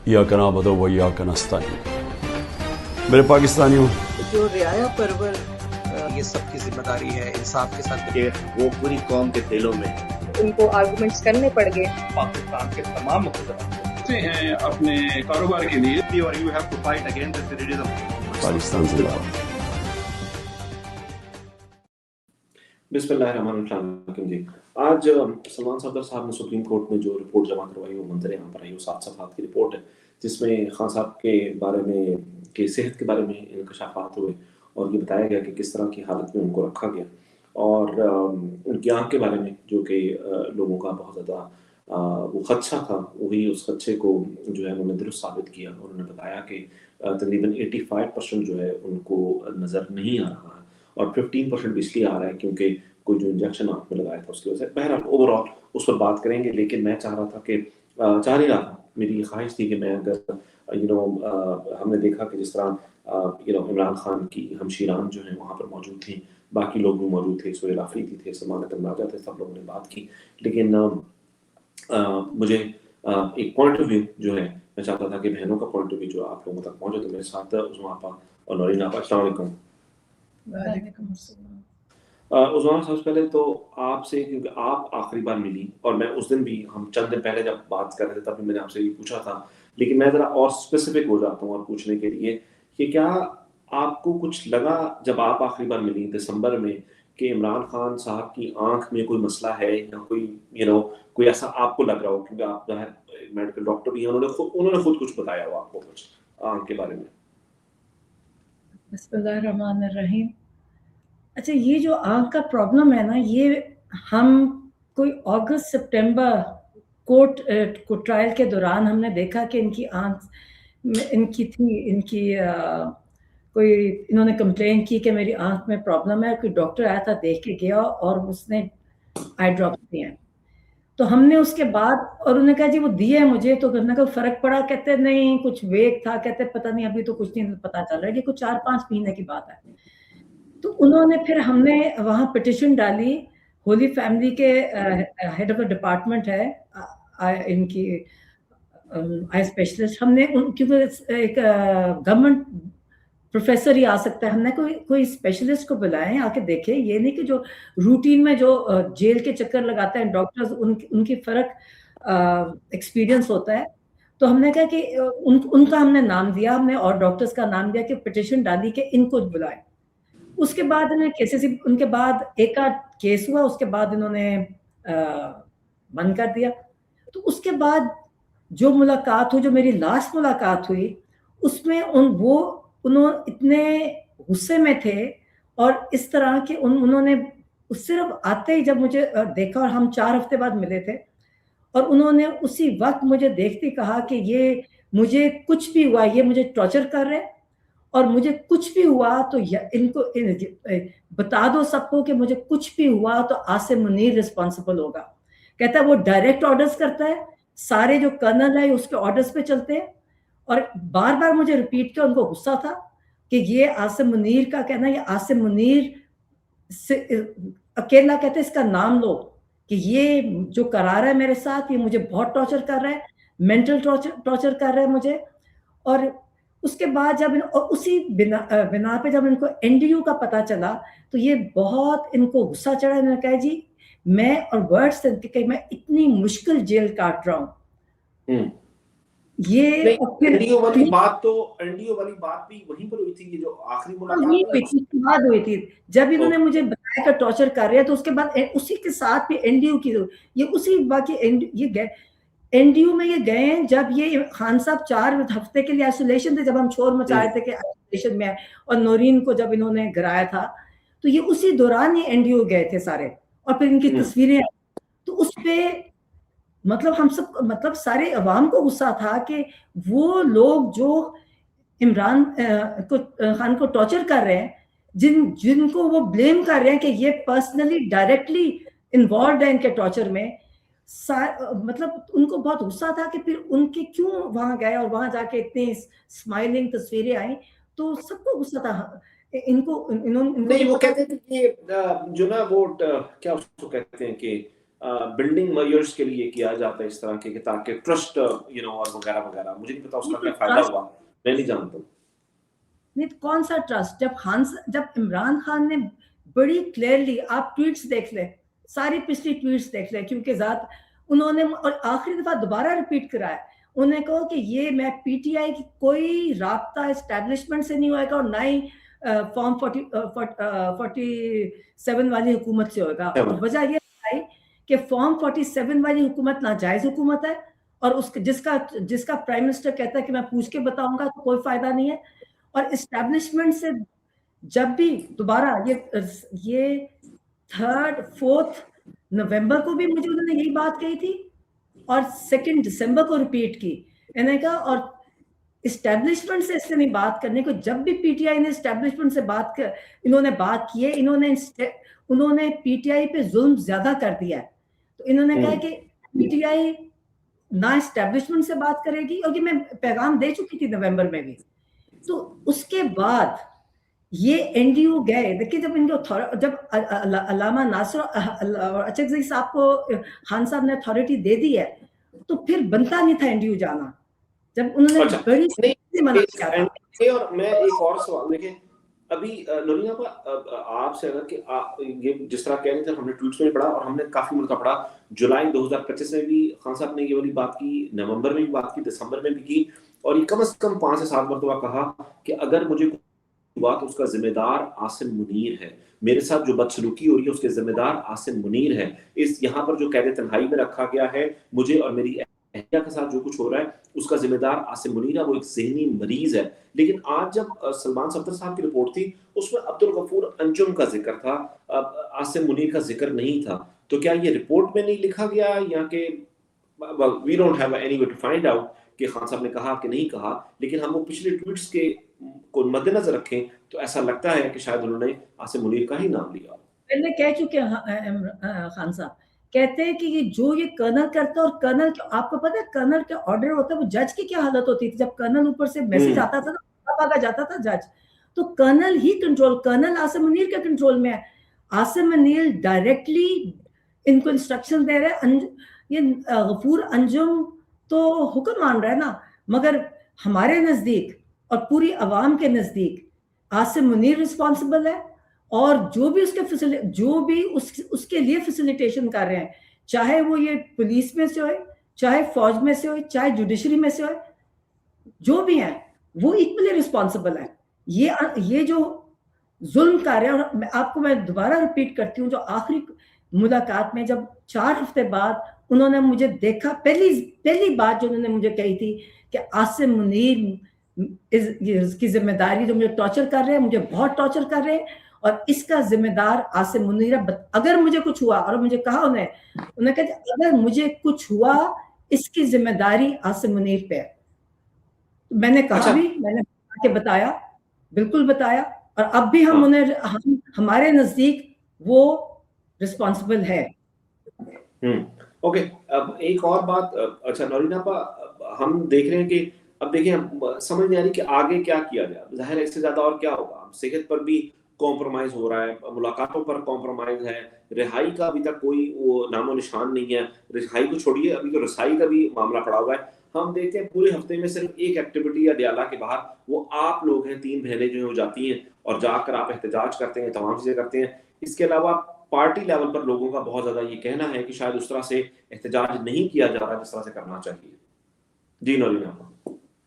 इय्याक नअबुदु व इय्याक नस्तईन। मेरे पाकिस्तानियों, जो रियाया परवर ये सबकी जिम्मेदारी है इंसाफ के साथ कि वो पूरी कौम के दिलों में उनको आर्गुमेंट्स करने पड़ गए। पाकिस्तान के तमाम मुकदमे हैं अपने कारोबार के लिए और you have to fight against this terrorism. Pakistan जिंदाबाद। बिस्मिल्लाहिर्रहमानिर्रहीम जी। आज सलमान सफदर साहब ने सुप्रीम कोर्ट में जो रिपोर्ट जमा करवाई वो मंजर यहाँ पर आई, वो 7 सफ़हात की रिपोर्ट है जिसमें खान साहब के बारे में कि सेहत के बारे में इंकशाफात हुए और ये बताया गया कि किस तरह की हालत में उनको रखा गया और उनकी आँख के बारे में जो कि लोगों का बहुत ज़्यादा वो खदशा था, वही उस खदशे को जो है उन्होंने दुरुस्त साबित किया और उन्होंने बताया कि तकरीबन 85% जो है उनको नज़र नहीं आ रहा है और 15% इसलिए आ रहा है क्योंकि कोई जो इंजेक्शन आँख में लगाया था उसकी वजह से। बहरहाल ओवरऑल उस पर बात करेंगे, लेकिन मैं चाह रहा था कि मेरी ख्वाहिश थी कि मैं अगर हमने देखा कि जिस तरह इमरान खान की हमशीरान जो हैं वहाँ पर मौजूद थी, बाकी लोग भी मौजूद थे, सुहेल आफरीदी थे, सलमान तमनाजा थे, सब लोगों ने बात की, लेकिन मुझे एक पॉइंट ऑफ व्यू जो है मैं चाहता था कि बहनों का पॉइंट ऑफ व्यू जो आप लोगों तक पहुँचे। तो मेरे साथ उस्मा आपा और नौरीन आपा, अस्सलाम वालेकुम। उस्मान साहब, पहले तो आपसे, क्योंकि आप आखिरी बार मिली और मैं उस दिन भी, हम चंद दिन पहले जब बात कर रहे थे तब भी मैंने आपसे ये पूछा था, लेकिन मैं ज़रा और स्पेसिफिक हो जाता हूँ और पूछने के लिए कि क्या आपको कुछ लगा जब आप आखिरी बार मिली दिसंबर में कि इमरान खान साहब की आंख में कोई मसला है या कोई ऐसा आपको लग रहा हो, क्योंकि आप मेडिकल डॉक्टर भी हैं, उन्होंने खुद कुछ बताया हो आपको कुछ आंख के बारे में? बिस्मिल्लाहिर्रहमानिर्रहीम। अच्छा, ये जो आँख का प्रॉब्लम है ना, ये हम कोई अगस्त सितंबर कोर्ट को ट्रायल के दौरान हमने देखा कि इनकी आँख में कोई इन्होंने कंप्लेन की कि मेरी आँख में प्रॉब्लम है। कोई डॉक्टर आया था, देख के गया और उसने आई ड्रॉप्स दिए हैं। तो हमने उसके बाद और उन्होंने कहा जी वो दिए मुझे, तो हमने कहा फर्क पड़ा? कहते नहीं, कुछ वेग था। कहते पता नहीं, अभी तो कुछ नहीं पता चल रहा है कि कुछ 4-5 महीने की बात है। तो उन्होंने फिर हमने वहाँ पिटिशन डाली, होली फैमिली के हेड ऑफ द डिपार्टमेंट है इनकी आई स्पेशलिस्ट, हमने क्योंकि एक गवर्नमेंट प्रोफेसर ही आ सकता है, हमने कोई स्पेशलिस्ट को बुलाए आके देखे। ये नहीं कि जो रूटीन में जो जेल के चक्कर लगाते हैं डॉक्टर्स, उनकी फर्क एक्सपीरियंस होता है। तो हमने कहा कि उनका हमने नाम दिया, हमने और डॉक्टर्स का नाम दिया कि पिटिशन डाली कि इनको बुलाए। उसके बाद इन्होंने केसेस, उनके बाद एक आध केस हुआ, उसके बाद इन्होंने बंद कर दिया। तो उसके बाद जो मुलाकात हुई, जो मेरी लास्ट मुलाकात हुई, उसमें उन्होंने इतने गुस्से में थे और इस तरह के उन्होंने सिर्फ आते ही जब मुझे देखा, और हम 4 हफ्ते बाद मिले थे, और उन्होंने उसी वक्त मुझे देखते कहा कि ये मुझे कुछ भी हुआ, ये मुझे टॉर्चर कर रहे हैं और मुझे कुछ भी हुआ तो इनको बता दो सबको कि मुझे कुछ भी हुआ तो आसिम मुनीर रिस्पॉन्सिबल होगा। कहता है वो डायरेक्ट ऑर्डर्स करता है, सारे जो कर्नल है उसके ऑर्डर्स पे चलते हैं। और बार बार मुझे रिपीट किया, उनको गुस्सा था कि ये आसिम मुनीर का कहना, ये आसिम मुनीर से अकेला, कहते इसका नाम लो कि ये जो करा रहा है मेरे साथ, ये मुझे बहुत टॉर्चर कर रहा है, मेंटल टॉर्चर कर रहा है मुझे। और उसके बाद जब उसी बिना पे जब इनको एनडीयू का पता चला तो ये बहुत इनको गुस्सा चढ़ा। इन्होंने कहा जी मैं, और वर्ड्स कि मैं इतनी मुश्किल जेल काट रहा हूँ। ये एनडीओ वाली बात भी वहीं पर हुई थी, ये जो आखिरी मुलाकात हुई थी जब इन्होंने मुझे बताया कि टॉर्चर कर रहे हैं। तो उसके बाद उसी के साथ भी एनडीयू की ये उसी बाकी ये गए एनडीयू में, ये गए जब ये खान साहब 4 हफ्ते के लिए आइसोलेशन थे, जब हम शोर मचा रहे थे कि आइसोलेशन में है, और नौरीन को जब इन्होंने गिराया था तो ये उसी दौरान ये एनडीयू गए थे सारे, और फिर इनकी तस्वीरें। तो उस पे मतलब हम सब, मतलब सारे अवाम को गुस्सा था कि वो लोग जो इमरान खान को टॉर्चर कर रहे हैं, जिनको वो ब्लेम कर रहे हैं कि ये पर्सनली डायरेक्टली इन्वॉल्व है इनके टॉर्चर में, मतलब उनको बहुत गुस्सा था कि फिर उनके क्यों वहां गए और वहां जाके इतनी स्माइलिंग तस्वीरें आई। तो सबको गुस्सा था इनको। नहीं, वो कहते थे कि जो ना वो क्या उसको कहते हैं कि بلڈنگ میئرز کے لیے کیا جاتا ہے اس طرح کے کہ تاکہ ٹرسٹ اور وغیرہ وغیرہ. مجھے نہیں پتا اس کا کیا فائدہ ہوا, میں نہیں جانتا ہوں. نہیں, کون سا ٹرسٹ؟ جب عمران خان نے بڑی کلیئرلی, آپ ٹویٹس دیکھ لیں, ساری پچھلی ٹویٹس دیکھ لیں, کیونکہ انہوں نے اور آخری دفعہ دوبارہ ریپیٹ کرایا, انہوں نے کہا کہ یہ میں پی ٹی آئی کی کوئی رابطہ اسٹیبلشمنٹ سے نہیں ہوئے گا اور نہ ہی فارم 47 والی حکومت سے ہوگا. وجہ یہ بتائی کہ فارم 47 والی حکومت ناجائز حکومت ہے, اور جس کا پرائم منسٹر کہتا ہے کہ میں پوچھ کے بتاؤں گا تو کوئی فائدہ نہیں ہے. اور اسٹیبلشمنٹ سے جب بھی دوبارہ یہ 3rd 4th نومبر کو بھی مجھے انہوں نے یہی بات کہی تھی, اور 2 دسمبر کو ریپیٹ کی. انہوں نے کہا اور اسٹیبلشمنٹ سے اس سے نہیں بات کرنے کو. جب بھی پی ٹی آئی نے اسٹیبلشمنٹ سے انہوں نے بات کی ہے, انہوں نے پی ٹی آئی پہ ظلم زیادہ کر دیا ہے. تو انہوں نے کہا کہ پی ٹی آئی نہ اسٹیبلشمنٹ سے بات کرے گی, اور میں پیغام دے چکی تھی نومبر میں بھی. تو اس کے بعد یہ این ڈی او گئے. دیکھیے جب علامہ ناصر اچکزئی صاحب کو خان صاحب نے اتھارٹی دے دی ہے, تو پھر بنتا نہیں تھا این ڈی او جانا, جب انہوں نے بڑی منع کیا تھا. اور میں ایک اور سوال دیکھیں, ابھی نورین آپ سے اگر کہ یہ جس طرح کہہ رہے تھے, ہم نے ٹویٹس میں پڑھا اور ہم نے کافی مرتبہ پڑھا, جولائی 2025 میں بھی خان صاحب نے یہ والی بات کی, نومبر میں بھی بات کی, دسمبر میں بھی کی, اور یہ کم از کم 5 سے 7 مرتبہ کہا کہ اگر مجھے بات اس کا ذمہ دار عاصم منیر ہے, میرے ساتھ جو بدسلوکی ہو رہی ہے اس کے ذمہ دار عاصم منیر ہے, اس یہاں پر جو قید تنہائی میں رکھا گیا ہے مجھے اور میری اہلیہ کے ساتھ جو کچھ ہو رہا ہے اس کا ذمہ دار عاصم منیر ہے, وہ ایک ذہنی مریض ہے. لیکن آج جب سلمان صفدر صاحب کی رپورٹ تھی اس میں عبدالغفور انجم کا ذکر تھا, عاصم منیر کا ذکر نہیں تھا. تو کیا یہ رپورٹ میں نہیں لکھا گیا, یا کہ we don't have any way to find out کہ خان صاحب نے کہا کہ نہیں کہا, لیکن ہم وہ پچھلے ٹویٹس کے کو مد نظر رکھیں تو ایسا لگتا ہے کہ شاید انہوں نے عاصم منیر کا ہی نام لیا. پہلے کہہ چکے خان صاحب, کہتے ہیں کہ یہ کرنل کرتا ہے, اور کرنل آپ کو پتا ہے کرنل کا آرڈر ہوتا ہے, وہ جج کی کیا حالت ہوتی تھی جب کرنل اوپر سے میسج آتا تھا نا, بھاگا جاتا تھا جج. تو کرنل ہی کرنل عاصم منیر کے کنٹرول میں ہے. عاصم منیر ڈائریکٹلی ان کو انسٹرکشن دے رہے ہیں. یہ غفور انجم تو حکم مان رہا ہے نا, مگر ہمارے نزدیک اور پوری عوام کے نزدیک عاصم منیر رسپانسبل ہے, اور جو بھی اس کے لیے فیسیلیٹیشن کر رہے ہیں, چاہے وہ یہ پولیس میں سے ہوئے, چاہے فوج میں سے ہوئے, چاہے جوڈیشری میں سے ہوئے, جو بھی ہیں وہ ایکولی رسپانسبل ہے. یہ جو ظلم کر رہے ہیں, اور آپ کو میں دوبارہ ریپیٹ کرتی ہوں, جو آخری ملاقات میں جب 4 ہفتے بعد انہوں نے مجھے دیکھا, پہلی بات جو انہوں نے مجھے کہی تھی کہ عاصم منیر کی ذمہ داری, جو مجھے ٹارچر کر رہے ہیں, مجھے بہت ٹارچر کر رہے ہیں, اور اس کا ذمہ دار عاصم منیر ہے. اگر مجھے کچھ ہوا, اور مجھے کہا انہوں نے کہا اگر مجھے کچھ ہوا اس کی ذمہ داری عاصم منیر پہ ہے. میں نے کہا بھی, میں نے بتایا, بالکل بتایا, اور اب بھی ہمارے نزدیک وہ رسپانسبل ہے. اوکے, اب ایک اور بات. اچھا نورین آپا, ہم دیکھ رہے ہیں کہ اب دیکھیں سمجھ نہیں آ رہی کہ آگے کیا کیا جائے. ظاہر ہے اس سے زیادہ اور کیا ہوگا. صحت پر بھی کمپرومائز ہو رہا ہے, ملاقاتوں پر کمپرومائز ہے, رہائی کا ابھی تک کوئی وہ نام و نشان نہیں ہے. رہائی کو چھوڑیے, ابھی تو رسائی کا بھی معاملہ پڑا ہوا ہے. ہم دیکھتے ہیں پورے ہفتے میں صرف ایک ایکٹیویٹی یا ڈیالہ کے باہر وہ آپ لوگ ہیں, 3 بہنیں جو ہیں وہ جاتی ہیں اور جا کر آپ احتجاج کرتے ہیں, تمام چیزیں کرتے ہیں. اس کے علاوہ پارٹی لیول پر لوگوں کا بہت زیادہ یہ کہنا ہے کہ شاید اس طرح سے احتجاج نہیں کیا جا رہا جس طرح سے کرنا چاہیے. جی نورین آپا.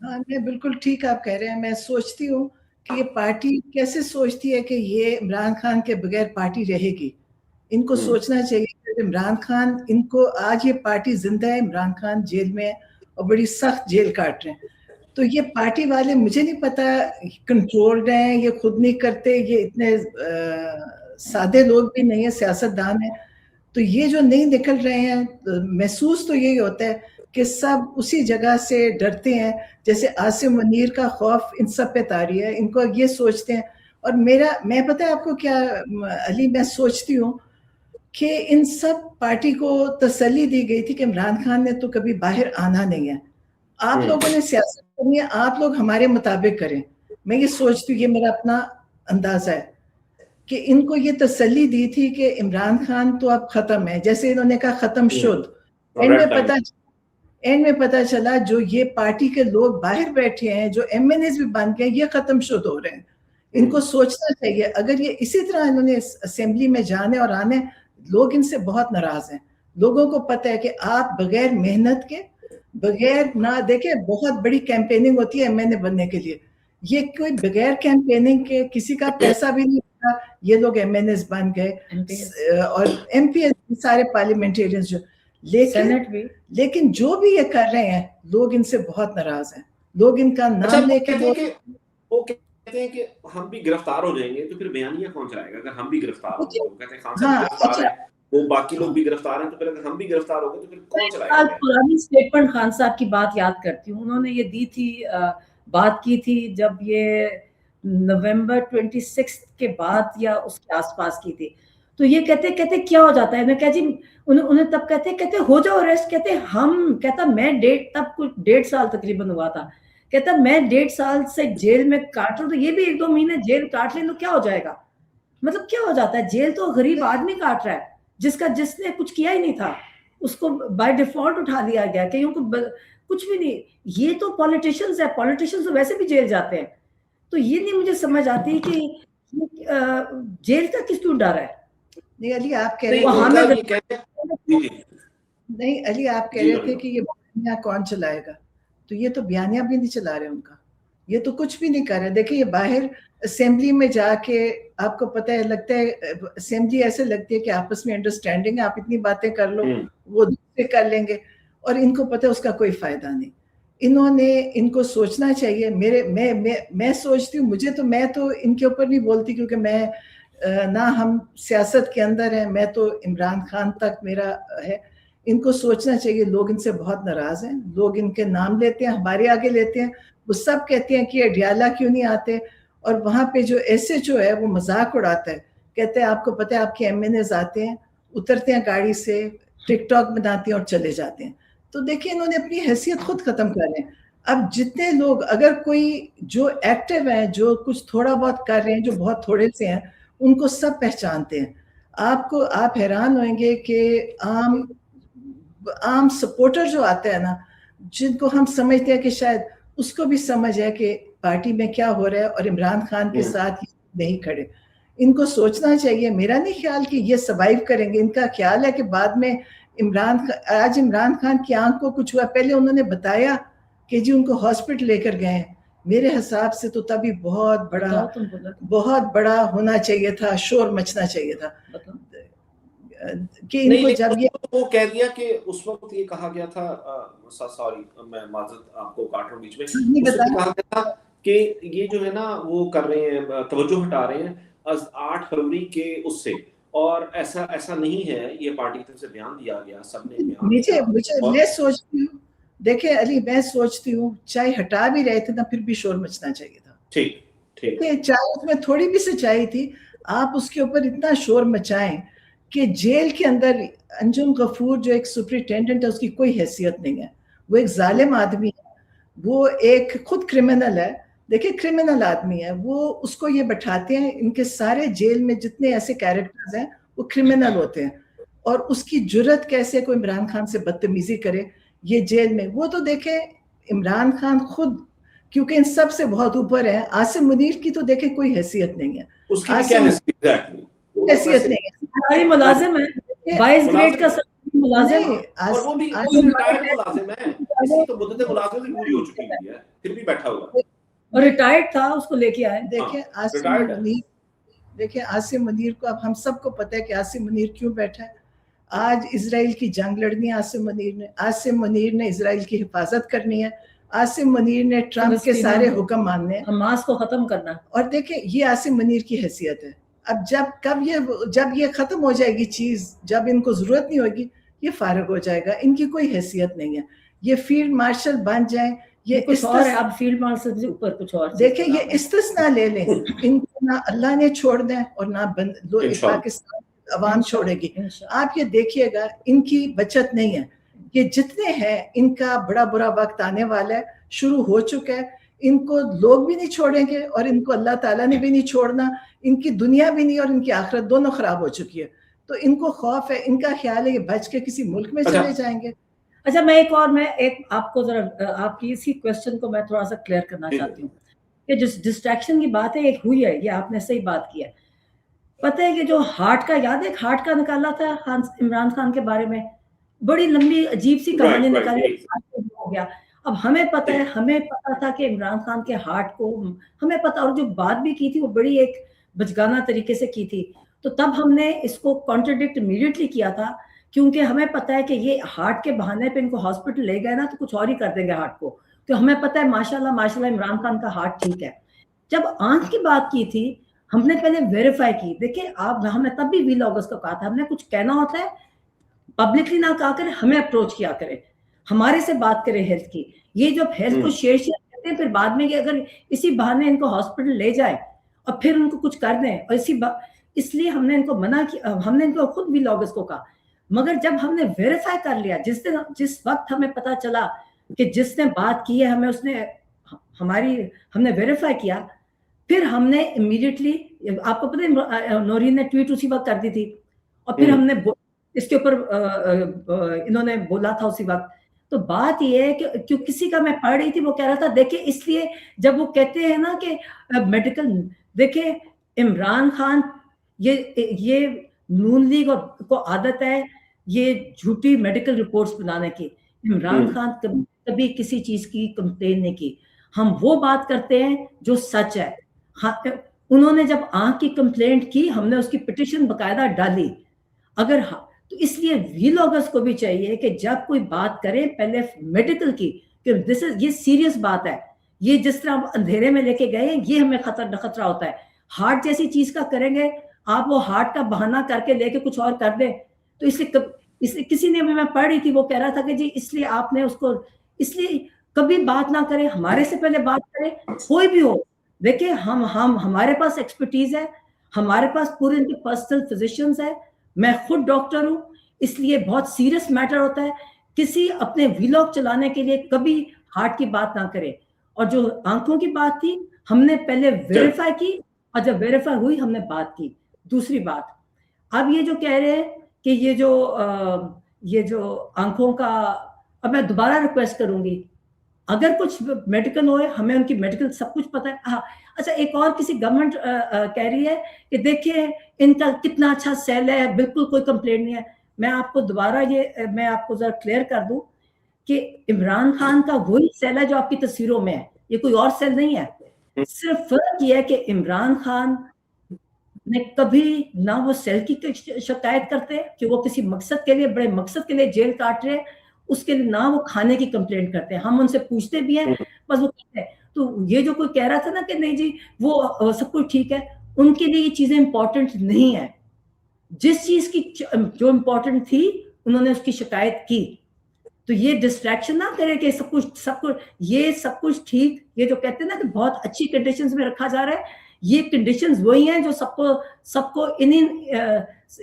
ہاں میں بالکل ٹھیک آپ کہہ رہے ہیں. میں سوچتی ہوں کہ یہ پارٹی کیسے سوچتی ہے کہ یہ عمران خان کے بغیر پارٹی رہے گی. ان کو سوچنا چاہیے کہ عمران خان, ان کو آج یہ پارٹی زندہ ہے, عمران خان جیل میں اور بڑی سخت جیل کاٹ رہے ہیں. تو یہ پارٹی والے مجھے نہیں پتا کنٹرولڈ ہیں, یہ خود نہیں کرتے, یہ اتنے سادے لوگ بھی نہیں ہیں, سیاست دان ہیں. تو یہ جو نہیں نکل رہے ہیں, محسوس تو یہی ہوتا ہے کہ سب اسی جگہ سے ڈرتے ہیں, جیسے عاصم منیر کا خوف ان سب پہ طاری ہے. ان کو یہ سوچتے ہیں, اور میں پتہ ہے آپ کو کیا علی, میں سوچتی ہوں کہ ان سب پارٹی کو تسلی دی گئی تھی کہ عمران خان نے تو کبھی باہر آنا نہیں ہے, آپ لوگوں نے سیاست کرنی ہے, آپ لوگ ہمارے مطابق کریں. میں یہ سوچتی ہوں, یہ میرا اپنا اندازہ ہے کہ ان کو یہ تسلی دی تھی کہ عمران خان تو اب ختم ہے، جیسے انہوں نے کہا ختم شد، اینڈ میں پتہ چلا جو یہ پارٹی کے لوگ باہر بیٹھے ہیں، جو ایم این ایز بھی بن گئے، یہ ختم شد ہو رہے ہیں. ان کو سوچنا چاہیے، اگر یہ اسی طرح انہوں نے اسمبلی میں جانے اور آنے، لوگ ان سے بہت ناراض ہیں. لوگوں کو پتہ ہے کہ آپ بغیر محنت کے، بغیر نہ دیکھیں، بہت بڑی کیمپیننگ ہوتی ہے ایم این اے بننے کے لیے. یہ کوئی بغیر کیمپیننگ کے، کسی کا پیسہ بھی نہیں ہوتا، یہ لوگ ایم این ایز بن گئے اور ایم پی ایس سارے پارلیمنٹیرینز جو، لیکن جو بھی یہ کر رہے ہیں لوگ ان سے بہت ناراض ہیں. لوگ ان کا نام لے کے وہ کہتے ہیں کہ ہم بھی گرفتار ہو جائیں گے تو پھر بیانیہ کون چلائے گا اگر ہم بھی گرفتار ہو جائیں گے. کہتے ہیں خان صاحب گرفتار ہیں، وہ باقی لوگ بھی گرفتار ہیں، تو پھر اگر ہم بھی گرفتار ہو گئے تو پھر کون چلائے گا. پرانی اسٹیٹمنٹ خان صاحب کی بات یاد کرتی ہوں، انہوں نے یہ دی تھی، بات کی تھی جب یہ نومبر 26 کے بعد یا اس کے آس پاس کی تھی. تو یہ کہتے کیا ہو جاتا ہے. میں کہا جی، انہیں تب کہتے ہو جاؤ اریسٹ. کہتے ہم، کہتا میں تب کچھ 1.5 سال تقریباً ہوا تھا. کہتا میں 1.5 سال سے جیل میں کاٹ رہا ہوں، تو یہ بھی 1-2 مہینے جیل کاٹ لیں تو کیا ہو جائے گا. مطلب کیا ہو جاتا ہے، جیل تو غریب آدمی کاٹ رہا ہے جس نے کچھ کیا ہی نہیں تھا، اس کو بائی ڈیفالٹ اٹھا لیا گیا، کہیں کو کچھ بھی نہیں. یہ تو پولیٹیشنز ہے، پولیٹیشنز تو ویسے بھی جیل جاتے ہیں. تو یہ نہیں مجھے سمجھ آتی کہ جیل کا کس کیوں ڈر ہے. نہیں علی، آپ کہہ رہے نہیں علی آپ کہہ رہے تھے کہ یہ بیانیہ کون چلائے گا، تو یہ تو بیانیہ بھی نہیں چلا رہے، ان کا یہ تو کچھ بھی نہیں کر رہے. دیکھیں یہ باہر اسمبلی میں جا کے، آپ کو پتہ ہے، لگتا ہے اسمبلی ایسے لگتی ہے کہ آپس میں انڈرسٹینڈنگ ہے، آپ اتنی باتیں کر لو وہ دوسرے کر لیں گے، اور ان کو پتہ ہے اس کا کوئی فائدہ نہیں. ان کو سوچنا چاہیے. میں سوچتی ہوں، میں تو ان کے اوپر نہیں بولتی کیونکہ میں نہ ہم سیاست کے اندر ہیں، میں تو عمران خان تک میرا ہے. ان کو سوچنا چاہیے، لوگ ان سے بہت ناراض ہیں. لوگ ان کے نام لیتے ہیں، ہمارے آگے لیتے ہیں. وہ سب کہتے ہیں کہ اڈیالہ کیوں نہیں آتے، اور وہاں پہ جو ایس ایچ او ہے وہ مذاق اڑاتا ہے، کہتے ہیں آپ کو پتہ ہے آپ کے ایم این ایز آتے ہیں، اترتے ہیں گاڑی سے، ٹک ٹاک بناتے ہیں اور چلے جاتے ہیں. تو دیکھیں انہوں نے اپنی حیثیت خود ختم کر رہے ہیں. اب جتنے لوگ، اگر کوئی جو ایکٹیو ہیں، جو کچھ تھوڑا بہت کر رہے ہیں، جو بہت تھوڑے سے ہیں، ان کو سب پہچانتے ہیں. آپ حیران ہوئیں گے کہ عام سپورٹر جو آتا ہے نا، جن کو ہم سمجھتے ہیں کہ شاید اس کو بھی سمجھ ہے کہ پارٹی میں کیا ہو رہا ہے اور عمران خان کے ساتھ نہیں کھڑے. ان کو سوچنا چاہیے. میرا نہیں خیال کہ یہ سروائیو کریں گے. ان کا خیال ہے کہ بعد میں آج عمران خان کی آنکھ کو کچھ ہوا، پہلے انہوں نے بتایا کہ جی ان کو ہاسپٹل لے کر گئے. میرے حساب سے تو تبھی بہت بڑا ہونا چاہیے تھا، شور مچنا چاہیے تھا کہ ان کو جب وہ کہہ دیا کہ اس وقت یہ کہا گیا تھا، سوری میں معذرت آپ کو کاٹ رہا ہوں بیچ میں، کہا گیا تھا کہ یہ جو ہے نا وہ کر رہے ہیں، توجہ ہٹا رہے ہیں 8 فروری کے اس سے، اور ایسا نہیں ہے. یہ پارٹی کی طرف سے بیان دیا گیا، سب نے میں سوچتی ہوں، دیکھیں علی، میں سوچتی ہوں چاہے ہٹا بھی رہے تھے نا پھر بھی شور مچنا چاہیے تھا. ٹھیک چاہے اس میں تھوڑی بھی سچائی تھی، آپ اس کے اوپر اتنا شور مچائیں کہ جیل کے اندر انجم غفور جو ایک سپرنٹینڈنٹ ہے، اس کی کوئی حیثیت نہیں ہے. وہ ایک ظالم آدمی ہے، وہ ایک خود کرمنل ہے. دیکھیں کرمنل آدمی ہے وہ، اس کو یہ بٹھاتے ہیں. ان کے سارے جیل میں جتنے ایسے کیریکٹرز ہیں وہ کرمنل ہوتے ہیں، اور اس کی جرت کیسے کوئی عمران خان سے بدتمیزی کرے یہ جیل میں. وہ تو دیکھیں عمران خان خود، کیونکہ ان سب سے بہت اوپر ہے. عاصم منیر کی تو دیکھیں کوئی حیثیت نہیں ہے، اس کی کیا حیثیت نہیں ہے. ہماری ملازم ہے 22 گریڈ کا ملازم، اور وہ بھی ریٹائرڈ ملازم ہے، اس کی تو مدت ملازمت بھی پوری ہو چکی ہے، پھر بھی بیٹھا ہوا ہے اور ریٹائرڈ تھا، اس کو لے کے آئے. دیکھیں عاصم منیر کو، اب ہم سب کو پتہ ہے کہ عاصم منیر کیوں بیٹھا ہے. آج اسرائیل کی جنگ لڑنی ہے عاصم منیر نے اسرائیل کی حفاظت کرنی ہے. عاصم منیر نے ٹرمپ کے سارے حکم ماننے ہیں، حماس کو ختم کرنا. اور دیکھیں یہ عاصم منیر کی حیثیت ہے. اب جب یہ ختم ہو جائے گی چیز، جب ان کو ضرورت نہیں ہوگی، یہ فارغ ہو جائے گا. ان کی کوئی حیثیت نہیں ہے. یہ فیلڈ مارشل بن جائیں، یہ کچھ اور ہے. اب فیلڈ مارشل سے اوپر کچھ اور. دیکھیں یہ استثناء لے لیں، ان کو نہ اللہ نے چھوڑ دیں اور نہ پاکستان عوام چھوڑے گی. آپ یہ دیکھیے گا ان کی بچت نہیں ہے. یہ جتنے ہیں ان کا بڑا برا وقت آنے والا ہے، شروع ہو چکا ہے. ان کو لوگ بھی نہیں چھوڑیں گے اور ان کو اللہ تعالیٰ نے بھی نہیں چھوڑنا. ان کی دنیا بھی نہیں اور ان کی آخرت دونوں خراب ہو چکی ہے. تو ان کو خوف ہے, ان کا خیال ہے یہ بچ کے کسی ملک میں چلے جائیں گے. اچھا میں ایک آپ کو ذرا آپ کی اسی کوشچن کو میں تھوڑا سا کلیئر کرنا چاہتی ہوں کہ جس ڈسٹریکشن کی بات ہے ایک ہوئی ہے, یہ آپ نے صحیح بات کی ہے. پتہ ہے کہ جو ہارٹ کا, یاد ہے ہارٹ کا نکالا تھا عمران خان کے بارے میں, بڑی لمبی عجیب سی کہانی نکالی ہو گیا. اب ہمیں پتا تھا کہ عمران خان کے ہارٹ کو ہمیں پتا, اور جو بات بھی کی تھی وہ بڑی ایک بچگانہ طریقے سے کی تھی. تو تب ہم نے اس کو کانٹرڈکٹ امیڈیٹلی کیا تھا, کیونکہ ہمیں پتا ہے کہ یہ ہارٹ کے بہانے پہ ان کو ہاسپٹل لے گئے نا تو کچھ اور ہی کر دیں گے ہارٹ کو, تو ہمیں پتا ہے ماشاءاللہ عمران خان کا ہارٹ ٹھیک ہے. جب آنکھ کی بات کی تھی ہم نے پہلے ویریفائی کی. دیکھیں آپ, ہم نے تب بھی وی لاگرز کو کہا تھا, ہم نے کچھ کہنا ہوتا ہے پبلکلی نہ کہا کرے, ہمیں اپروچ کیا کرے, ہمارے سے بات کرے ہیلتھ کی. یہ جب ہیلتھ کو شیئر کرتے ہیں پھر بعد میں کہ اگر اسی بہانے ان کو ہاسپٹل لے جائے اور پھر ان کو کچھ کر دیں, اور اس لیے ہم نے ان کو منع کیا, ہم نے ان کو خود وی لاگرز کو کہا. مگر جب ہم نے ویریفائی کر لیا, جس وقت ہمیں پتا چلا کہ جس نے بات کی ہے ہم نے ویریفائی کیا, پھر ہم نے امیڈیٹلی, آپ کو پتہ ہے نورین نے ٹویٹ اسی وقت کر دی تھی, اور پھر ہم نے اس کے اوپر انہوں نے بولا تھا اسی وقت. تو بات یہ ہے کہ کسی کا میں پڑھ رہی تھی وہ کہہ رہا تھا دیکھیں, اس لیے جب وہ کہتے ہیں نا کہ میڈیکل, دیکھیں عمران خان یہ نون لیگ کو عادت ہے یہ جھوٹی میڈیکل رپورٹس بنانے کی. عمران خان کبھی کسی چیز کی کمپلین نہیں کی. ہم وہ بات کرتے ہیں جو سچ ہے. انہوں نے جب آنکھ کی کمپلینٹ کی ہم نے اس کی پٹیشن باقاعدہ ڈالی. اگر تو اس لیے وی لاگرز کو بھی چاہیے کہ جب کوئی بات کریں پہلے میڈیکل کی, کہ یہ سیریس بات ہے. یہ جس طرح اندھیرے میں لے کے گئے یہ ہمیں خطرہ ہوتا ہے. ہارٹ جیسی چیز کا کریں گے, آپ وہ ہارٹ کا بہانہ کر کے لے کے کچھ اور کر دیں. تو اس لیے کسی نے, میں پڑھ رہی تھی وہ کہہ رہا تھا کہ جی اس لیے آپ نے اس کو, اس لیے کبھی بات نہ کریں, ہمارے سے پہلے بات کریں, کوئی بھی ہو. دیکھیں ہمارے پاس ایکسپرٹیز ہے, ہمارے پاس پورے ان کے پرسنل فزیشینز ہے. میں خود ڈاکٹر ہوں, اس لیے بہت سیریس میٹر ہوتا ہے. کسی اپنے ویلاگ چلانے کے لیے کبھی ہارٹ کی بات نہ کرے. اور جو آنکھوں کی بات تھی ہم نے پہلے ویریفائی کی, اور جب ویریفائی ہوئی ہم نے بات کی. دوسری بات, اب یہ جو کہہ رہے ہیں کہ یہ جو آنکھوں کا, اب میں دوبارہ ریکویسٹ کروں گی اگر کچھ میڈیکل ہوئے ہمیں ان کی میڈیکل سب کچھ پتہ ہے. اچھا ایک اور کسی گورنمنٹ کہہ رہی ہے کہ دیکھیں ان کا کتنا اچھا سیل ہے, بالکل کوئی کمپلینٹ نہیں ہے. میں آپ کو دوبارہ میں آپ کو ذرا کلیئر کر دوں کہ عمران خان کا وہی سیل ہے جو آپ کی تصویروں میں ہے, یہ کوئی اور سیل نہیں ہے. صرف فرق یہ ہے کہ عمران خان نے کبھی نہ وہ سیل کی شکایت کرتے کہ وہ کسی مقصد کے لیے, بڑے مقصد کے لیے جیل کاٹ رہے, اس کے لیے نہ وہ کھانے کی کمپلینٹ کرتے ہیں. ہم ان سے پوچھتے بھی ہیں بس وہ کہتے ہیں. تو یہ جو کوئی کہہ رہا تھا نا کہ نہیں جی وہ سب کچھ ٹھیک ہے, ان کے لیے یہ چیزیں امپورٹنٹ نہیں ہیں. جس چیز کی جو امپورٹنٹ تھی انہوں نے اس کی شکایت کی. تو یہ ڈسٹریکشن نہ کرے کہ سب کچھ ٹھیک, یہ جو کہتے ہیں نا کہ بہت اچھی کنڈیشنز میں رکھا جا رہا ہے, یہ کنڈیشنز وہی ہیں جو سب کو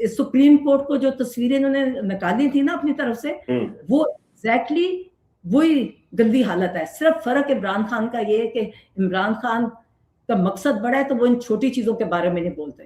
سپریم کورٹ کو جو تصویریں انہوں نے نکالی تھی نا اپنی طرف سے, وہ ایگزیکٹلی وہی گندی حالت ہے. صرف فرق عمران خان کا یہ ہے کہ عمران خان کا مقصد بڑا ہے تو وہ ان چھوٹی چیزوں کے بارے میں نہیں بولتے.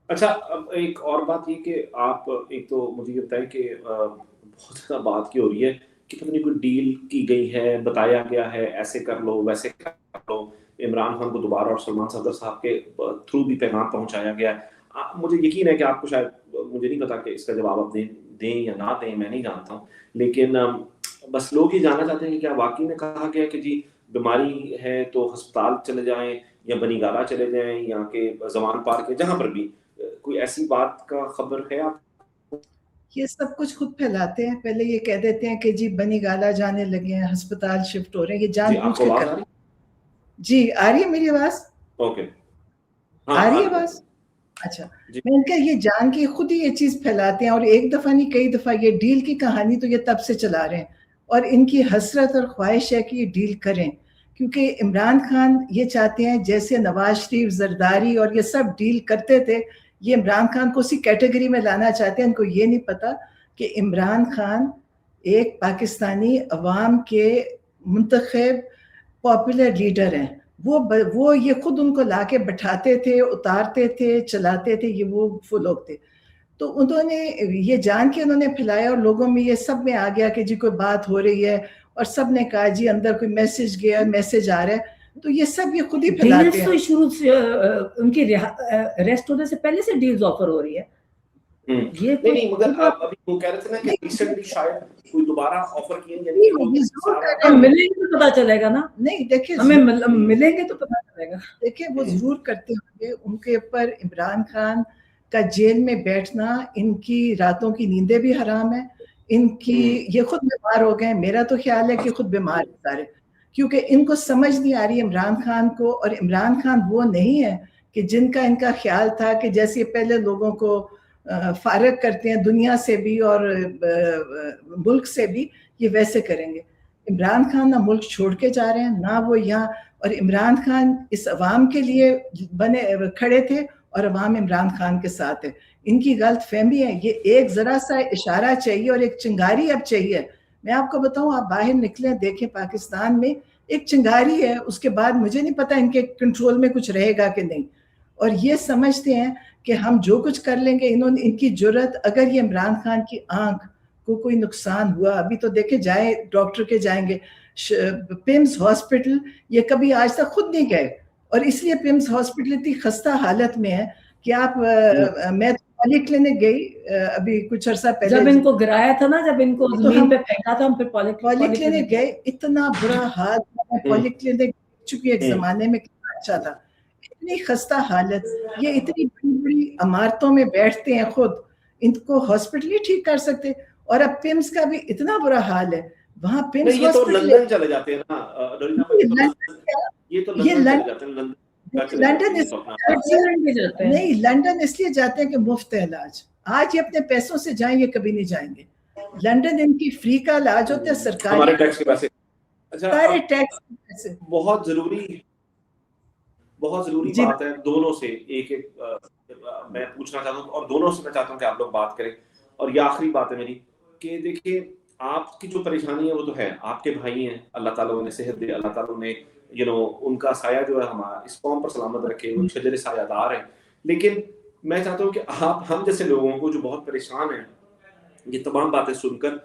اچھا اب ایک اور بات یہ کہ آپ ایک تو مجھے یہ بتائیں کہ بہت زیادہ بات کی ہو رہی ہے کہ پتہ نہیں کوئی ڈیل کی گئی ہے, بتایا گیا ہے ایسے کر لو ویسے کر لو, عمران خان کو دوبارہ اور سلمان صفدر صاحب کے تھرو بھی پیغام پہنچایا گیا ہے. مجھے یقین ہے کہ آپ کو شاید, مجھے نہیں پتا کہ اس کا جواب آپ دیں یا نہ دیں, میں نہیں جانتا ہوں, لیکن بس لوگ یہ جاننا چاہتے ہیں کہ کیا واقعی میں کہا گیا کہ جی بیماری ہے تو ہسپتال چلے جائیں یا بنی گالہ چلے جائیں یا کہ زمان پارک ہے, جہاں پر بھی کوئی ایسی بات کا خبر ہے آپ؟ یہ سب کچھ خود پھیلاتے ہیں. پہلے یہ کہہ دیتے ہیں کہ جی بنی گالہ جانے لگے ہیں, ہسپتال شفٹ ہو رہے ہیں, یہ جان بوجھ کے کر. جی آ رہی ہے میری آواز؟ اوکے آ رہی ہے آواز؟ اچھا, میں ان کا یہ جان کے خود ہی یہ چیز پھیلاتے ہیں, اور ایک دفعہ نہیں کئی دفعہ. یہ ڈیل کی کہانی تو یہ تب سے چلا رہے ہیں, اور ان کی حسرت اور خواہش ہے کہ یہ ڈیل کریں, کیونکہ عمران خان یہ چاہتے ہیں جیسے نواز شریف, زرداری اور یہ سب ڈیل کرتے تھے, یہ عمران خان کو اسی کیٹیگری میں لانا چاہتے ہیں. ان کو یہ نہیں پتا کہ عمران خان ایک پاکستانی عوام کے منتخب पॉपुलर लीडर हैं, वो ये खुद उनको लाके बैठाते थे, उतारते थे, चलाते थे, ये वो लोग थे। तो उन्होंने ये जान के उन्होंने फैलाया और लोगों में ये सब में आ गया कि जी कोई बात हो रही है और सब ने कहा जी अंदर कोई मैसेज गया, मैसेज आ रहा है, तो ये सब ये खुद ही फैलाते हैं। शुरू से उनकी अरेस्ट होने से पहले से डील्स ऑफर हो रही है। ये नहीं मगर अभी वो कह रहे थे ना कि रिसेंटली शायद कोई दोबारा ऑफर किए, यानी मिलेंगे तो पता चलेगा ना। नहीं देखिए, हमें मिलेंगे तो पता चलेगा। देखिए वो जरूर करते होंगे, उनके ऊपर इमरान खान का जेल में बैठना, इनकी रातों की नींदें भी हराम है, इनकी ये खुद बीमार हो गए। मेरा तो ख्याल है कि खुद बीमार है सारे, क्योंकि इनको समझ नहीं आ रही इमरान खान को। और इमरान खान वो नहीं है कि जिनका इनका ख्याल था कि जैसे पहले लोगों को फारग करते हैं दुनिया से भी और मुल्क से भी, ये वैसे करेंगे। इमरान खान ना मुल्क छोड़ के जा रहे हैं ना वो यहाँ, और इमरान खान इस अवाम के लिए बने खड़े थे और अवाम इमरान खान के साथ है। इनकी गलत फहमी है, ये एक जरा सा इशारा चाहिए और एक चिंगारी अब चाहिए। मैं आपको बताऊं, आप बाहर निकले देखें पाकिस्तान में एक चिंगारी है, उसके बाद मुझे नहीं पता इनके कंट्रोल में कुछ रहेगा कि नहीं। और ये समझते हैं कि हम जो कुछ कर लेंगे, इनकी जुर्रत, अगर ये इमरान खान की आंख को कोई नुकसान हुआ, अभी तो देखे जाए डॉक्टर के जाएंगे, पिम्स हॉस्पिटल ये कभी आज तक खुद नहीं गए, और इसलिए पिम्स हॉस्पिटल इतनी खस्ता हालत में है कि आप मैं पॉली क्लिनिक गई अभी कुछ अर्सा पहले, जब इनको गिराया था ना, जब इनको जमीन पे फेंका था, हम फिर पॉली क्लिनिक गए, इतना बुरा हाल। पॉली क्लिनिक चूंकि एक जमाने में कितना अच्छा था, इतनी खस्ता हालत, ये इतनी बड़ी बड़ी इमारतों में बैठते हैं खुद, इनको हॉस्पिटल ही ठीक कर सकते। और अब पिम्स का भी इतना बुरा हाल है, वहाँ पिम्स ये तो लंदन चले जाते हैं ना, ये तो नहीं, लंदन इसलिए जाते हैं कि मुफ्त इलाज। आज ये अपने पैसों से जाएं, ये कभी नहीं जाएंगे। लंदन इनकी फ्री का इलाज होता है, सरकारी, हमारे टैक्स के पैसे। अच्छा, सारे टैक्स के पैसे। बहुत जरूरी बात है दोनों से एक मैं पूछना चाहता हूँ, और दोनों से मैं चाहता हूँ कि आप लोग बात करें। और ये आखिरी बात है मेरी कि देखिए, आपकी जो परेशानी है वो तो है, आपके भाई हैं, अल्लाह ताला उन्हें सेहत दे, अल्लाह ताला उन्हें उनका साया जो है हमारा इस कौम पर सलामत रखे, वो शजर सायादार है। लेकिन मैं चाहता हूँ कि हम जैसे लोगों को जो बहुत परेशान हैं, ये तमाम बातें सुनकर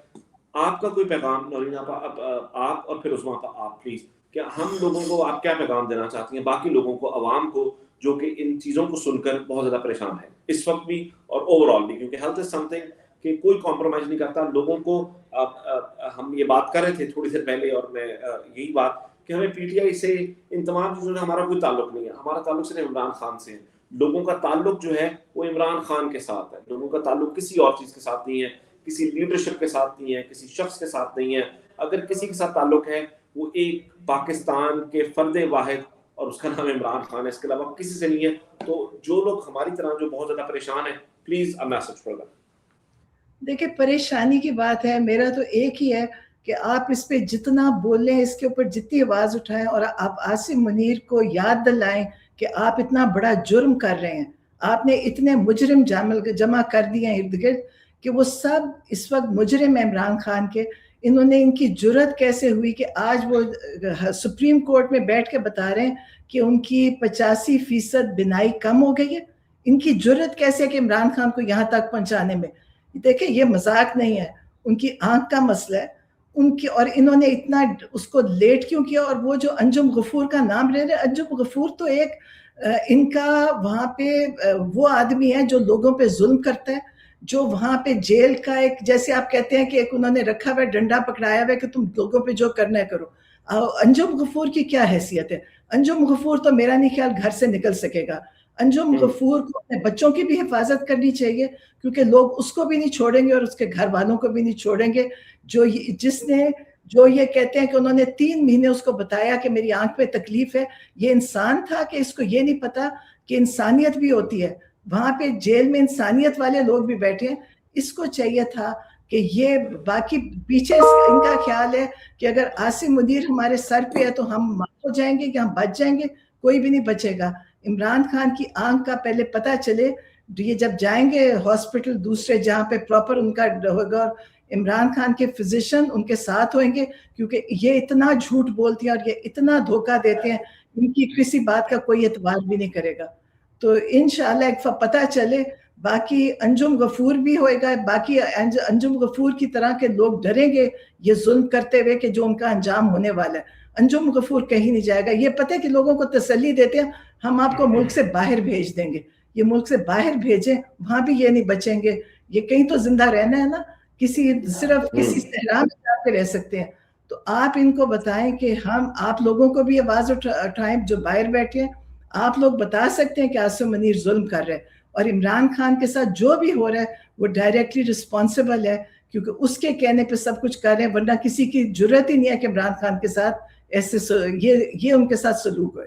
आपका कोई पैगाम, नौरीन आप और फिर उस्मा आप प्लीज, क्या हम लोगों को आप क्या पैगाम देना चाहती हैं, बाकी लोगों को, अवाम को, जो कि इन चीज़ों को सुनकर बहुत ज़्यादा परेशान है इस वक्त भी और ओवरऑल भी, क्योंकि हेल्थ इज समथिंग कि कोई कॉम्प्रोमाइज़ नहीं करता लोगों को। हम ये बात कर रहे थे थोड़ी देर पहले, और मैं यही बात कि हमें पीटीआई से, इन तमाम चीज़ों से हमारा कोई ताल्लुक नहीं है, हमारा ताल्लुक सिर्फ इमरान खान से है। लोगों का ताल्लुक जो है वो इमरान खान के साथ है, लोगों का ताल्लुक किसी और चीज़ के साथ नहीं है, किसी लीडरशिप के साथ नहीं है, किसी शख्स के साथ नहीं है। अगर किसी के साथ ताल्लुक है वो एक पाकिस्तान के फर्द वाहिद, और उसका नाम इमरान खान है, इसके अलावा किसी से नहीं है। तो जो लोग हमारी तरह जो बहुत ज़्यादा परेशान है, please a message for them. देखिए, परेशानी की बात है, मेरा तो एक ही है कि आप इस पे जितना बोलें, इसके ऊपर जितनी आवाज़ उठाएं, और आप आसिम मुनीर को याद दिलाएं कि आप इतना बड़ा जुर्म कर रहे हैं, आपने इतने मुजरिम जमा कर दिए हैं इर्द गिर्द कि वो सब इस वक्त मुजरिम है इमरान खान के। इन्होंने, इनकी जुर्रत कैसे हुई कि आज वो सुप्रीम कोर्ट में बैठ के बता रहे हैं कि उनकी 85% बिनाई कम हो गई है। इनकी जुर्रत कैसे है कि इमरान खान को यहाँ तक पहुँचाने में। देखिए, ये मजाक नहीं है, उनकी आंख का मसला है उनकी। और इन्होंने इतना उसको लेट क्यों किया। और वो जो अंजुम गफूर का नाम ले रहे, अंजुम गफूर तो एक इनका वहाँ पे वो आदमी है जो लोगों पे जुल्म करता है, जो वहाँ पे जेल का एक, जैसे आप कहते हैं कि एक उन्होंने रखा हुआ डंडा पकड़ाया हुआ है कि तुम लोगों पे जो करना है करो। अंजुम गफूर की क्या हैसियत है? अंजुम गफूर तो मेरा नहीं ख्याल घर से निकल सकेगा। अंजुम गफूर को अपने बच्चों की भी हिफाजत करनी चाहिए, क्योंकि लोग उसको भी नहीं छोड़ेंगे और उसके घर वालों को भी नहीं छोड़ेंगे। जो ये कहते हैं कि उन्होंने 3 महीने उसको बताया कि मेरी आंख पे तकलीफ है, ये इंसान था कि इसको ये नहीं पता कि इंसानियत भी होती है। वहां पे जेल में इंसानियत वाले लोग भी बैठे हैं। इसको चाहिए था कि ये, बाकी पीछे इनका ख्याल है कि अगर आसिम मुनीर हमारे सर पे है तो हम मार हो जाएंगे कि हम बच जाएंगे, कोई भी नहीं बचेगा। इमरान खान की आंख का पहले पता चले, ये जब जाएंगे हॉस्पिटल दूसरे जहाँ पे प्रॉपर उनका होगा, और इमरान खान के फिजिशियन उनके साथ होंगे, क्योंकि ये इतना झूठ बोलती हैं और ये इतना धोखा देते हैं, इनकी किसी बात का कोई एतबार भी नहीं करेगा। तो इंशाल्लाह एक पता चले, बाकी अंजुम गफूर भी होएगा, बाकी अंजुम गफूर की तरह के लोग डरेंगे ये जुल्म करते हुए कि जो उनका अंजाम होने वाला है। अंजुम गफूर कहीं नहीं जाएगा, ये पता है कि लोगों को तसल्ली देते हैं हम आपको मुल्क से बाहर भेज देंगे, ये मुल्क से बाहर भेजें, वहां भी ये नहीं बचेंगे, ये कहीं तो जिंदा रहना है ना, सिर्फ किसी सहरा में जाके रह सकते हैं। तो आप इनको बताएं कि हम आप लोगों को भी आवाज उठाएं जो बाहर बैठे हैं, आप लोग बता सकते हैं कि आसिम मुनीर जुल्म कर रहे हैं, और इमरान खान के साथ जो भी हो रहा है वो डायरेक्टली रिस्पॉन्सिबल है, क्योंकि उसके कहने पे सब कुछ कर रहे हैं, वरना किसी की जरूरत ही नहीं है कि इमरान खान के साथ ऐसे ये उनके साथ सलूक हो।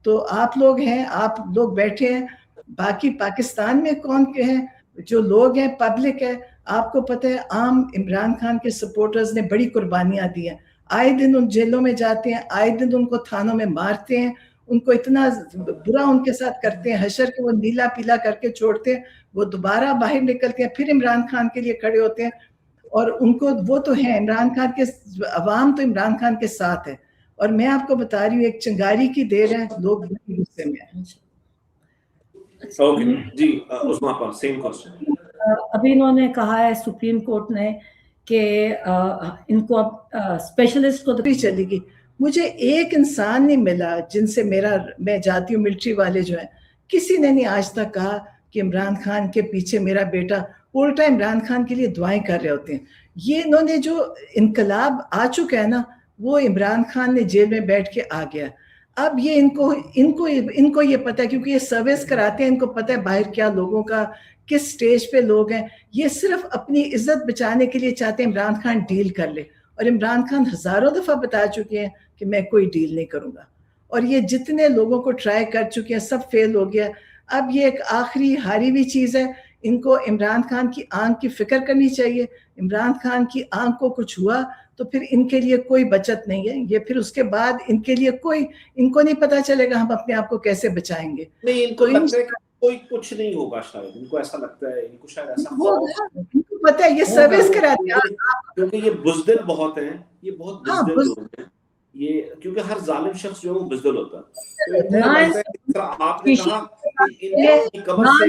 तो आप लोग हैं, आप लोग बैठे हैं, बाकी पाकिस्तान में कौन के हैं जो लोग हैं, पब्लिक है, आपको पता है आम इमरान खान के सपोर्टर्स ने बड़ी कुर्बानियां दी हैं, आए दिन उन जेलों में जाते हैं, आए दिन उनको थानों में मारते हैं, उनको इतना बुरा उनके साथ करते हैं, हशर के वो नीला पीला करके छोड़ते हैं, वो दोबारा बाहर निकलते हैं, फिर इमरान खान के लिए खड़े होते हैं, और उनको वो तो है इमरान खान के अवाम तो इमरान खान के साथ है। और मैं आपको बता रही हूँ एक चिंगारी की देर है, लोग गुस्से में हैं। ओके जी, उस्मा पर सेम क्वेश्चन। अभी इन्होंने कहा है सुप्रीम कोर्ट ने कि इनको अब स्पेशलिस्ट को भी चलेगी। मुझे एक इंसान नहीं मिला जिनसे मैं जाती हूँ, मिलिट्री वाले जो हैं, किसी ने नहीं आज तक कहा कि इमरान खान के पीछे मेरा बेटा, उल्टा इमरान खान के लिए दुआएं कर रहे होते हैं। ये इन्होंने जो इनकलाब आ चुका है ना, वो इमरान खान ने जेल में बैठ के आ गया। अब ये इनको ये पता है, क्योंकि ये सर्विस कराते हैं, इनको पता है बाहर क्या लोगों का किस स्टेज पे लोग हैं। ये सिर्फ अपनी इज्जत बचाने के लिए चाहते हैं इमरान खान डील कर ले, और इमरान खान हजारों दफा बता चुके हैं कि मैं कोई डील नहीं करूंगा, और ये जितने लोगों को ट्राई कर चुके हैं सब फेल हो गया। अब ये एक आखिरी हारी हुई चीज है, इनको इमरान खान की आंख की फिक्र करनी चाहिए। इमरान खान की आंख को कुछ हुआ तो फिर इनके लिए कोई बचत नहीं है, ये फिर उसके बाद इनके लिए इनको नहीं पता चलेगा हम अपने आप को कैसे बचाएंगे। नहीं, इनको लगता है कि कोई कुछ नहीं होगा, शायद इनको ऐसा लगता है, इनको शायद ऐसा इनको पता है ये सर्विस कराते हैं, क्योंकि ये बुज़दिल बहुत हैं, ये बहुत बुज़दिल लोग हैं, ये क्योंकि हर जालिम शख्स जो है वो बुज़दिल होता है। तो आपने कहा कि कब्र से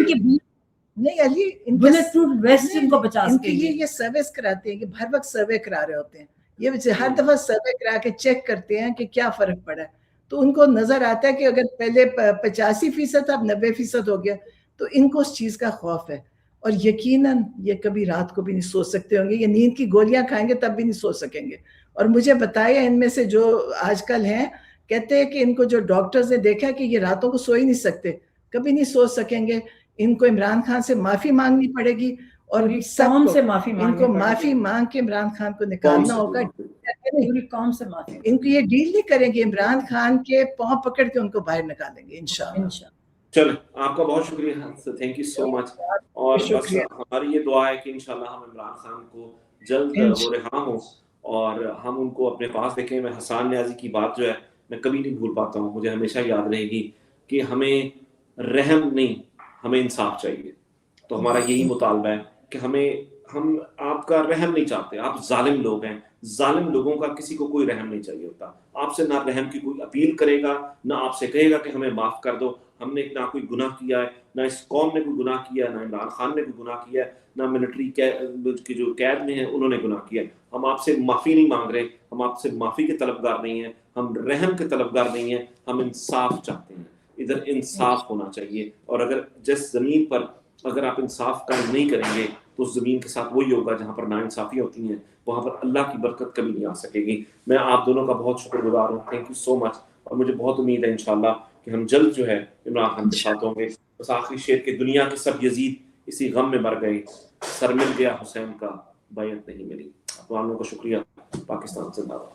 नहीं अली, इनके लिए ये सर्विस कराते हैं, कि हर वक्त सर्वे करा रहे होते हैं, ये हर दफा सर्वे करा के चेक करते हैं कि क्या फर्क पड़ा है। तो उनको नजर आता है कि अगर पहले 85% अब 90% हो गया, तो इनको उस चीज का खौफ है। और यकीनन ये कभी रात को भी नहीं सो सकते होंगे, ये नींद की गोलियां खाएंगे तब भी नहीं सो सकेंगे। और मुझे बताया इनमें से जो आजकल हैं, कहते हैं कि इनको जो डॉक्टर्स ने देखा कि ये रातों को सो ही नहीं सकते, कभी नहीं सो सकेंगे, इनको इमरान खान से माफी मांगनी पड़ेगी, और कौम से माफी इनको माफी मांग के इमरान खान को निकालना होगा। पूरी कौम से माफी, इनको ये डील नहीं करेंगे, इमरान खान के पांव पकड़ के उनको बाहर निकालेंगे इंशाल्लाह। चलो, आपका बहुत शुक्रिया, थैंक यू सो मच। और बस हमारी ये दुआ है कि इंशाल्लाह हम इमरान खान को जल्द वो रिहा हो और हम उनको अपने पास देखें। मैं हसन न्याजी की बात जो है मैं कभी नहीं भूल पाता हूँ, मुझे हमेशा याद रहेगी कि हमें रहम नहीं, हमें इंसाफ चाहिए। तो हमारा यही मुतालबा है कि हम आपका रहम नहीं चाहते, आप जालिम लोग हैं, जालिम लोगों का किसी को कोई रहम नहीं चाहिए होता। आपसे ना रहम की कोई अपील करेगा, ना आपसे कहेगा कि हमें माफ कर दो, हमने ना कोई गुनाह किया है, ना इस कौम ने कोई गुनाह किया है, ना इमरान खान ने कोई गुनाह किया है, ना मिलिट्री के जो कैद में हैं उन्होंने गुनाह किया है। हम आपसे माफ़ी नहीं मांग रहे, हम आपसे माफ़ी के तलबगार नहीं हैं, हम रहम के तलबगार नहीं हैं, हम इंसाफ चाहते हैं। इधर इंसाफ होना चाहिए, और अगर जिस ज़मीन पर अगर आप इंसाफ कायम नहीं करेंगे तो उस ज़मीन के साथ वही होगा जहाँ पर नाइंसाफ़ी होती हैं, वहाँ पर अल्लाह की बरकत कभी नहीं आ सकेगी। मैं आप दोनों का बहुत शुक्रगुजार हूँ, थैंक यू सो मच। और मुझे बहुत उम्मीद है इंशाल्लाह कि हम जल्द जो है इमरान खान के साथ होंगे। बस आखिरी शेर के दुनिया के सब यजीद इसी गम में मर गए, सर मिल गया हुसैन का, बैयत नहीं मिली। आप लोगों का शुक्रिया। पाकिस्तान जिंदाबाद।